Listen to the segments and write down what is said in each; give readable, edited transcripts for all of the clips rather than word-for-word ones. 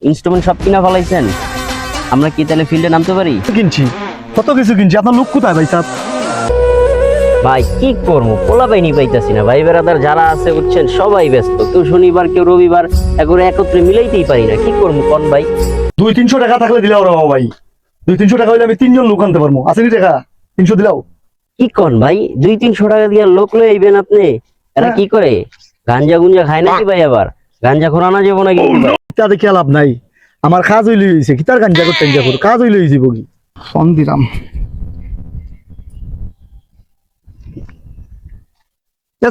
Instrument সব কিনা ফেলাইছেন? আমরা কি তাহলে ফিল্ডে নামতে পারি? কিনছি, কত কিছু কিনছি। আপনার লোক কোথায় ভাই সাহেব? ভাই কি করবো, পোলা পাইনি পাইতাছি না। ভাই বেড়াদার যারা আছে বুঝছেন সবাই ব্যস্ত, কেউ শনিবার কেউ রবিবার, একত্রে মিলাইতেই পারি না। কি করবো কোন ভাই? 200-300 টাকা থাকলে দিলাও রে বাবা ভাই। 200-300 টাকা হইলে আমি 3 জন লোক আনতে পারবো। আসেনি টাকা 300 দিলাও। কি কোন ভাই, 200-300 টাকা দিয়ে লোক লয়ে আইবেন আপনি? এরা কি করে, গাঞ্জা গুঞ্জা খায় নাকি ভাই? আবার গাঞ্জা খোরানা যাবো নাকি ভাই? তা দেখে লাভ নাই, আমার কাজ হইলে হয়েছে। কি তার গাঞ্জা করতে কাজ হইলে হয়েছে বগি ফোন দিলাম।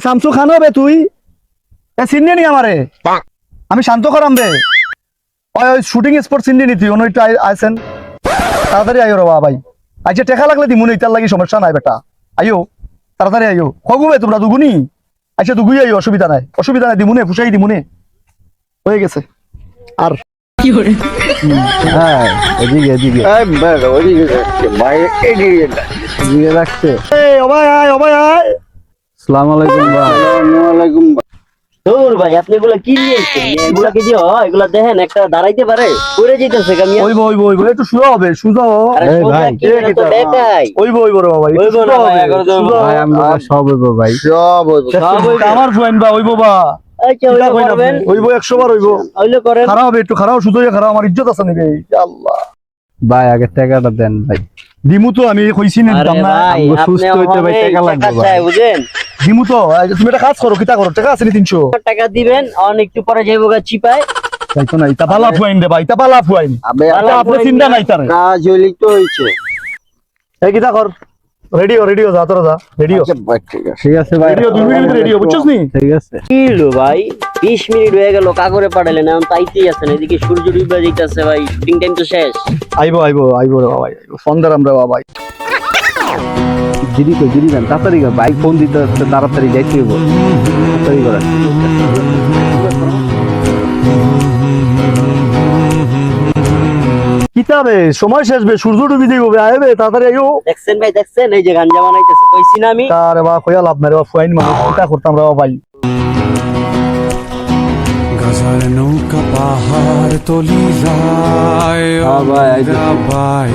শামসু খান হবে তুই? চিনি নি আমারে? আমি শান্ত করাম বে। ওই শুটিং স্পট চিনি নি তুই? অনইটা আইছেন, তাড়াতাড়ি আইও রে বাবা ভাই। আচ্ছা টেকা লাগলে দিমুন, ইতার লাগি সমস্যা নাই বেটা। আইও তাড়াতাড়ি আইও। খগুবে তোমরা দুগুনি? আচ্ছা দুগুই আইও, অসুবিধা নাই দিমুনে, ফুসাই দিমুনে। হয়ে গেছে। আর কি করে? হ্যাঁ এদিকে এদিকে এদিকে রাখছে। ওবাই আয় ওবাই আয়। আসসালামু আলাইকুম ভাই। আসসালামু আলাইকুম ভাই। দূর ভাই, আপনি এগুলা কি নিয়েছেন? এগুলা কি দিয়ে হয়? এগুলা দেখেন একটা দাঁড়াইতে পারে, পড়ে যেতেছে কামিয়া। ওইবো ওইবো ওইবো, একটু শুয়ে হবে, সুজা হ। আরে সোজা কি, এটা তো দেখাই। ওইবো ওইবো রে বাবা, ওইবো না ভাই, এগারো জন ভাই আমরা সব হইবো ভাই, সব হইবো। সব হইবো। আমার ফুয়াইন বা ওইবো বা। আচ্ছা ওইটা করবেন, ওইবো 100 বার ওইবো। ওইলো করেন। খারাপ হবে, একটু খারাপ, সুজা খারাপ, আমার ইজ্জত আছে নিবে। আল্লাহ ভাই আগে টাকাটা দেন ভাই। দিমু তো, আমি কইছি না আরে দিতাম না। ভাই, আমগো আপনি সুস্থ হইতে ভাই অনেক টাকা লাগবে টাকা ভাই। চাই, বুঝেন? দিমু তো, তুমি একটা কাজ করো, কিতা করো, টাকা আছে নি 300? টাকা দিবেন, অনেক একটু পরে যাইবো গা চিপায়। তাই তো নাই, তা বালা ফুয়াইন দে ভাই, তা বালা ফুয়াইন। বালা আপনি ফুয়াইন চিন্তা না। নাই তারে। কাজ হইলেই তো হইছে। এই কিতা কর, রেডিও যা তোরা যা, রেডিও ঠিক আছে ভাই, রেডিও 2 মিনিট রেডিও, বুঝছস নি? ঠিক আছে। কি হলো ভাই, 20 মিনিট হয়ে গেল, কাগরে পাঠালেন, এখন তাইতেই আছেন। এদিকে সূর্য ডুবে যাইতেছে ভাই, শুটিং টাইম তো শেষ। আইবো রে বাবা, আইবো ফোন দারাম রে বাবা। দেরি দেন, তাড়াতাড়ি কর। বাইক ফোন দিতে হচ্ছে, তাড়াতাড়ি যাইতে হইব, তাড়াতাড়ি করেন। কিতাবে সময় শেষ বে, সূর্য ডুবি যাইব বে, আইবে তাড়াতাড়ি আইও। দেখছেন ভাই, দেখছেন এই যে গাঞ্জা বানাইতেছে, কইছি না আমি? আরে বাবা কইয়া লাভ নাই রে বাবা, ফুয়াইন মানুষ কিতা করতাম রে বাবা ভাই। গাজার নৌকা পাহাড় তলি যায় হ্যাঁ ভাই, ভাই